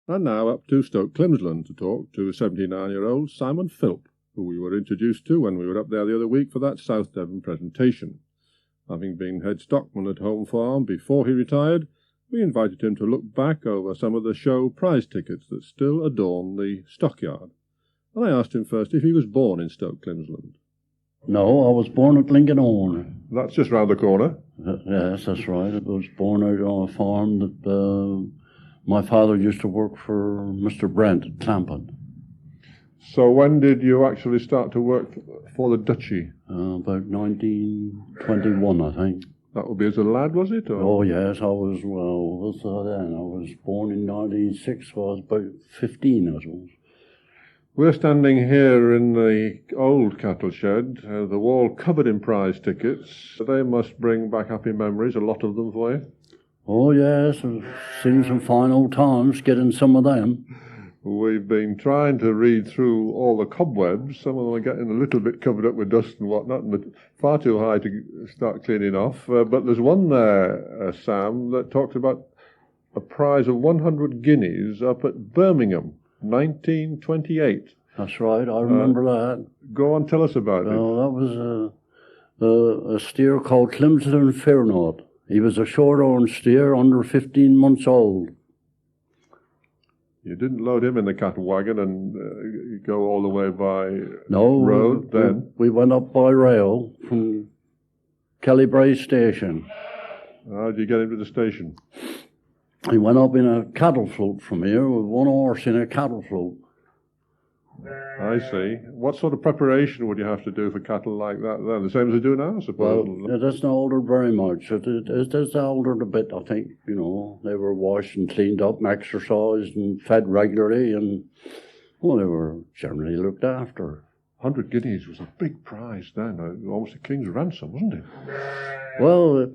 And now up to Stokeclimsland to talk to 79-year-old Sam Philp, who we were introduced to when we were up there the other week for that South Devon presentation. Having been head stockman at Home Farm before he retired, we invited him to look back over some of the show prize tickets that still adorn the stockyard. And I asked him first if he was born in Stokeclimsland. No, I was born at Lincoln. That's just round the corner. Yes, that's right. I was born out on a farm that my father used to work for Mr. Brent at Clampton. So when did you actually start to work for the Duchy? About 1921, I think. That would be as a lad, was it? Or? Oh, yes, I was, well, what's that then? I was born in 1906, so I was about 15, I suppose. We're standing here in the old cattle shed, the wall covered in prize tickets. They must bring back happy memories, a lot of them for you. Oh, yes, I've seen some fine old times getting some of them. We've been trying to read through all the cobwebs. Some of them are getting a little bit covered up with dust and whatnot, and far too high to start cleaning off. But there's one there, Sam, that talks about a prize of 100 guineas up at Birmingham, 1928. That's right, I remember that. Go on, tell us about it. Well, that was a steer called Clemson Fairnaught. He was a short-horn steer under 15 months old. You didn't load him in the cattle wagon and go all the way by road then? We went up by rail from Kellybray Station. How did you get him to the station? He went up in a cattle float from here with one horse in a cattle float. I see. What sort of preparation would you have to do for cattle like that then? The same as they do now, I suppose? Well, it hasn't altered very much. It has altered a bit, I think. You know, they were washed and cleaned up and exercised and fed regularly, and, well, they were generally looked after. 100 guineas was a big prize then, almost a king's ransom, wasn't it? Well,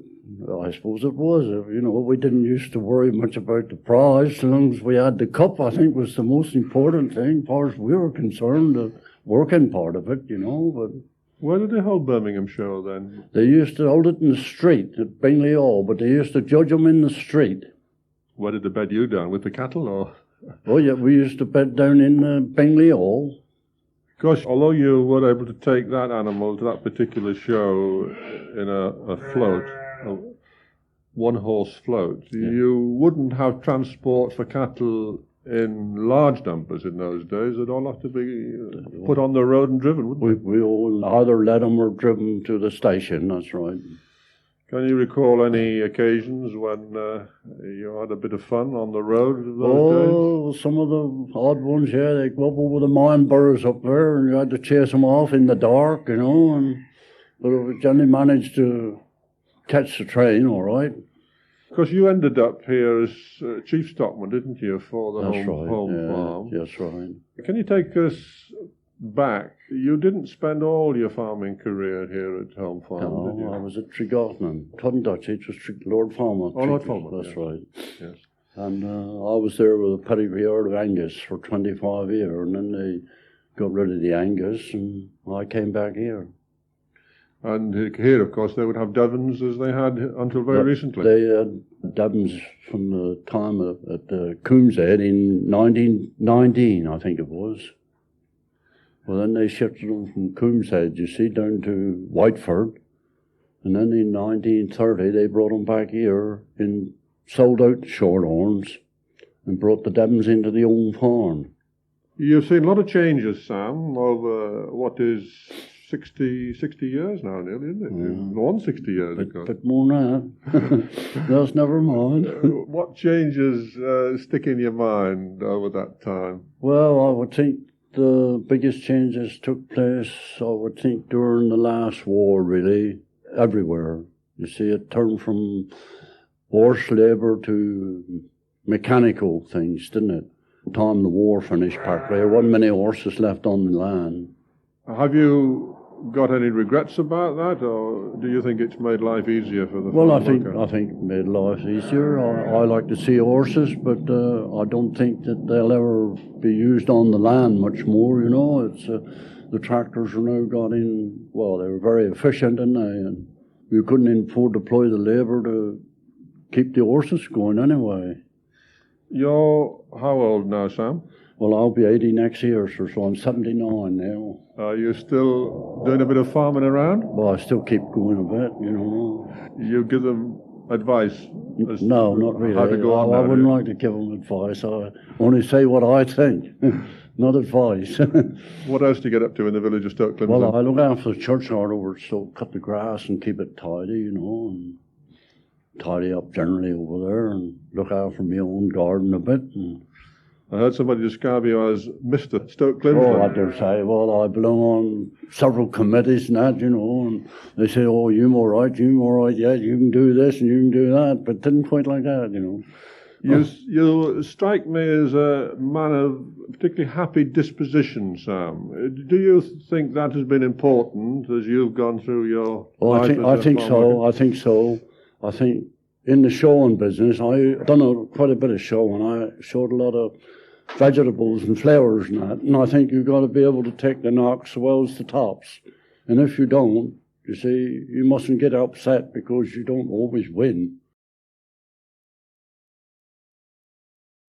I suppose it was. You know, we didn't used to worry much about the prize. As long as we had the cup, I think, was the most important thing, as far as we were concerned, the working part of it, you know. But where did they hold Birmingham show then? They used to hold it in the street at Bingley Hall, but they used to judge them in the street. Where did they bed you down, with the cattle, or? Oh, yeah, we used to bed down in Bingley Hall. Gosh, although you were able to take that animal to that particular show in a float, a one-horse float, you wouldn't have transport for cattle in large numbers in those days. They'd all have to be put on the road and driven, wouldn't we all either led them or driven to the station, that's right. Can you recall any occasions when you had a bit of fun on the road those days? Oh, some of the odd ones, yeah. They go up over the mine burrs up there, and you had to chase them off in the dark, you know. But we generally managed to catch the train, all right. Because you ended up here as chief stockman, didn't you, for the That's home farm? That's right. Can you take us back? You didn't spend all your farming career here at Home Farm, no, did you? I was at Tregarthen. Dutch, it was Lord Falmouth. Oh, Lord Falmouth, that's right. Yes. And I was there with a pedigree herd of Angus for 25 years, and then they got rid of the Angus, and I came back here. And here, of course, they would have Devons as they had until very recently. They had Devons from the time at Coomshead in 1919, I think it was. Well, then they shifted them from Coomshead, you see, down to Whiteford. And then in 1930, they brought them back here and sold out Shorthorns and brought the Devons into the Home Farm. You've seen a lot of changes, Sam, over what is 60 years now, nearly, isn't it? Yeah. More than 60 years ago. But more than that. That's never mind. What changes stick in your mind over that time? Well, I would think the biggest changes took place, I would think, during the last war, really, everywhere. You see, it turned from horse labour to mechanical things, didn't it? By the time the war finished, practically, there wasn't many horses left on the land. Have you got any regrets about that, or do you think it's made life easier for the Well, I farm think it made life easier. I like to see horses, but I don't think that they'll ever be used on the land much more, you know. It's the tractors are now got in, well, they were very efficient, didn't they? And you couldn't afford to employ the labour to keep the horses going anyway. You're how old now, Sam? Well, I'll be 80 next year, so I'm 79 now. Are you still doing a bit of farming around? Well, I still keep going a bit, you know. You give them advice? No, not really. How to go on I now, wouldn't like to give them advice. I only say what I think, not advice. What else do you get up to in the village of Stokeclimsland? Well, I look after the churchyard over, so cut the grass and keep it tidy, you know, and tidy up generally over there, and look after my own garden a bit. And I heard somebody describe you as Mr. oh, I Stokeclimsland. dare say, well, I belong on several committees and that, you know, and they say, oh, you're all right, yeah, you can do this and you can do that, but didn't quite like that, you know. You strike me as a man of particularly happy disposition, Sam. Do you think that has been important as you've gone through your life? I think so. I think in the showing business, I done quite a bit of showing. I showed a lot of vegetables and flowers and that, and I think you've got to be able to take the knocks as well as the tops. And if you don't, you see, you mustn't get upset because you don't always win.